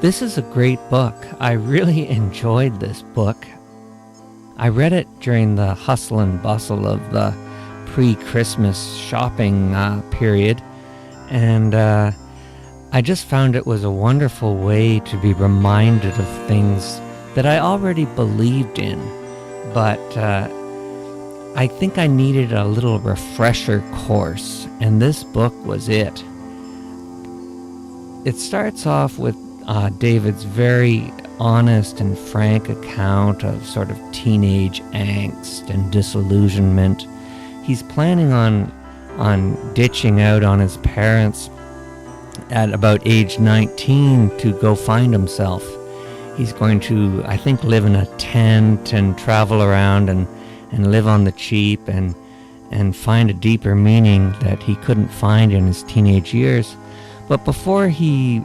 This is a great book. I really enjoyed this book. I read it during the hustle and bustle of the pre-Christmas shopping period, and I just found it was a wonderful way to be reminded of things that I already believed in, but I think I needed a little refresher course, and this book was it. It starts off with David's very honest and frank account of sort of teenage angst and disillusionment. He's planning on ditching out on his parents at about age 19 to go find himself. He's going to, I think, live in a tent and travel around and live on the cheap and find a deeper meaning that he couldn't find in his teenage years. But before he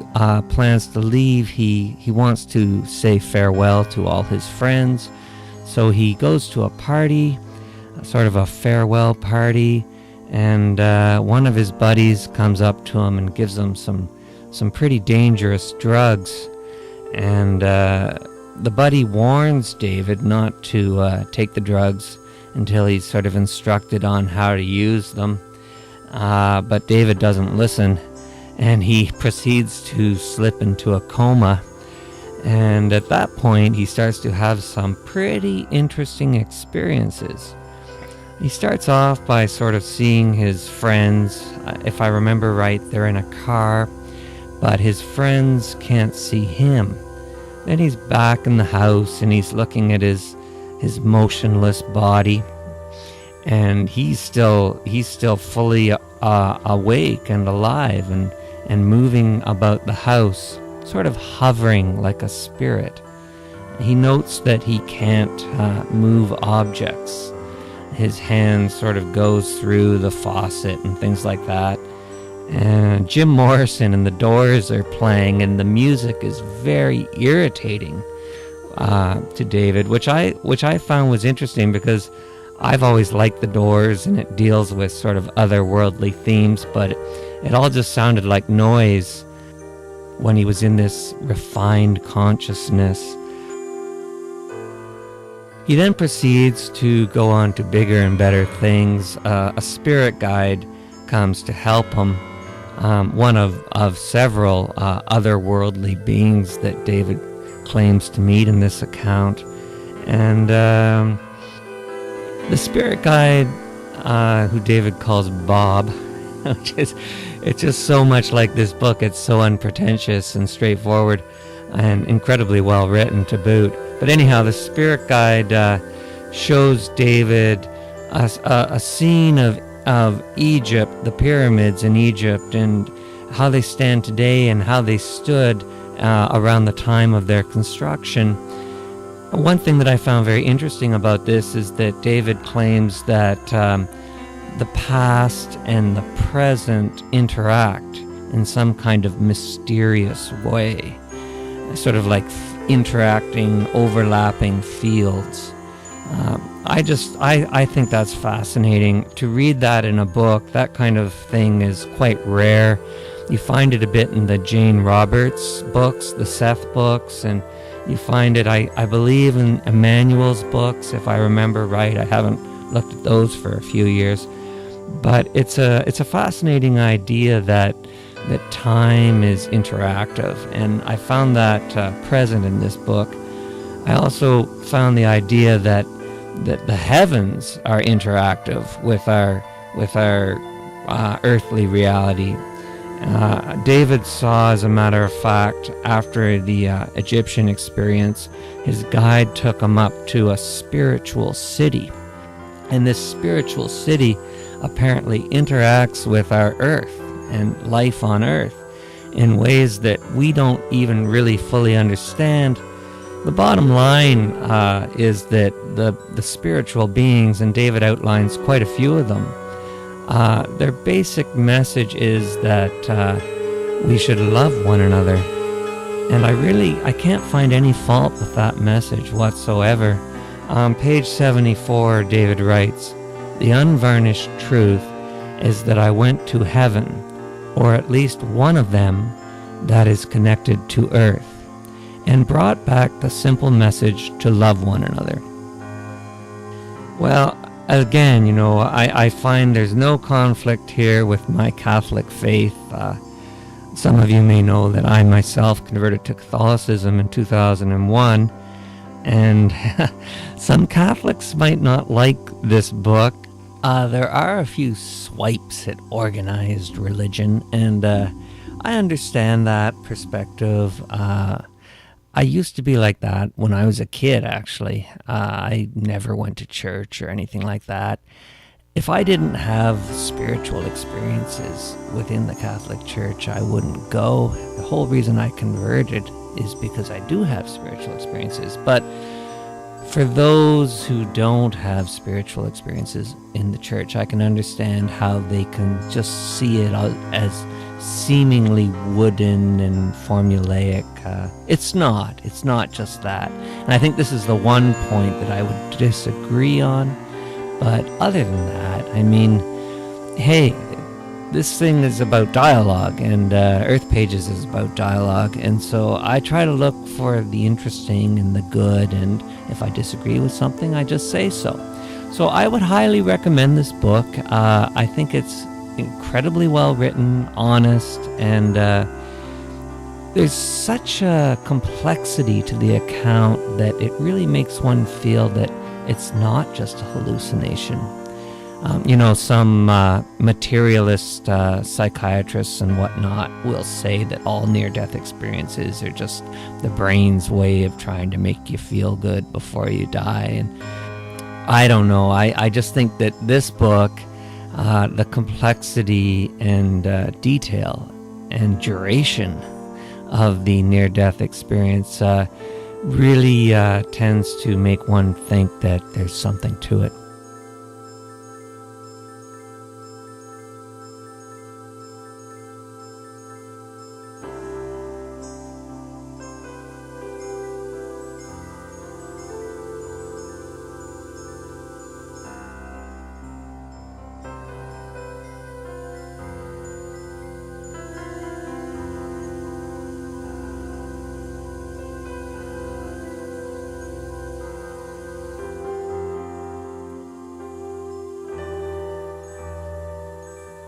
plans to leave, he wants to say farewell to all his friends. So he goes to a party, sort of a farewell party, and one of his buddies comes up to him and gives him some pretty dangerous drugs. And the buddy warns David not to take the drugs until he's sort of instructed on how to use them. But David doesn't listen, and he proceeds to slip into a coma. And at that point, he starts to have some pretty interesting experiences. He starts off by sort of seeing his friends. If I remember right, they're in a car, but his friends can't see him. Then he's back in the house, and he's looking at his motionless body, and he's still fully awake and alive and moving about the house, sort of hovering like a spirit. He notes that he can't move objects. His hand sort of goes through the faucet and things like that. And Jim Morrison and the Doors are playing, and the music is very irritating to David, which I found was interesting because I've always liked the Doors, and it deals with sort of otherworldly themes, but it all just sounded like noise when he was in this refined consciousness. He then proceeds to go on to bigger and better things. A spirit guide comes to help him, one of several otherworldly beings that David claims to meet in this account. And the spirit guide, who David calls Bob, it's just so much like this book. It's so unpretentious and straightforward and incredibly well written to boot. But anyhow, the spirit guide shows David a scene of Egypt, the pyramids in Egypt, and how they stand today and how they stood around the time of their construction. One thing that I found very interesting about this is that David claims that the past and the present interact in some kind of mysterious way, sort of like interacting, overlapping fields. I think that's fascinating. To read that in a book, that kind of thing is quite rare. You find it a bit in the Jane Roberts books, the Seth books, and you find it, I believe, in Emmanuel's books, if I remember right. I haven't looked at those for a few years. But it's a fascinating idea that time is interactive, and I found that present in this book. I also found the idea that the heavens are interactive with our earthly reality. David saw, as a matter of fact, after the Egyptian experience, his guide took him up to a spiritual city, and this spiritual city apparently interacts with our earth and life on earth in ways that we don't even really fully understand. The bottom line is that the spiritual beings, and David outlines quite a few of them, their basic message is that we should love one another. And I can't find any fault with that message whatsoever. On page 74, David writes, "The unvarnished truth is that I went to heaven, or at least one of them that is connected to earth. and brought back the simple message to love one another. Well, again, I find there's no conflict here with my Catholic faith. Some of you may know that I myself converted to Catholicism in 2001, and some Catholics might not like this book. There are a few swipes at organized religion, and I understand that perspective. I used to be like that when I was a kid, actually. I never went to church or anything like that. If I didn't have spiritual experiences within the Catholic Church, I wouldn't go. The whole reason I converted is because I do have spiritual experiences. But for those who don't have spiritual experiences in the church, I can understand how they can just see it as seemingly wooden and formulaic. It's not just that. And I think this is the one point that I would disagree on. But other than that, I mean, hey, this thing is about dialogue, and Earth Pages is about dialogue, and so I try to look for the interesting and the good, and if I disagree with something, I just say so. So I would highly recommend this book. I think it's incredibly well written, honest, and there's such a complexity to the account that it really makes one feel that it's not just a hallucination. Some materialist psychiatrists and whatnot will say that all near-death experiences are just the brain's way of trying to make you feel good before you die. And I don't know. I just think that this book, the complexity and detail and duration of the near-death experience really tends to make one think that there's something to it.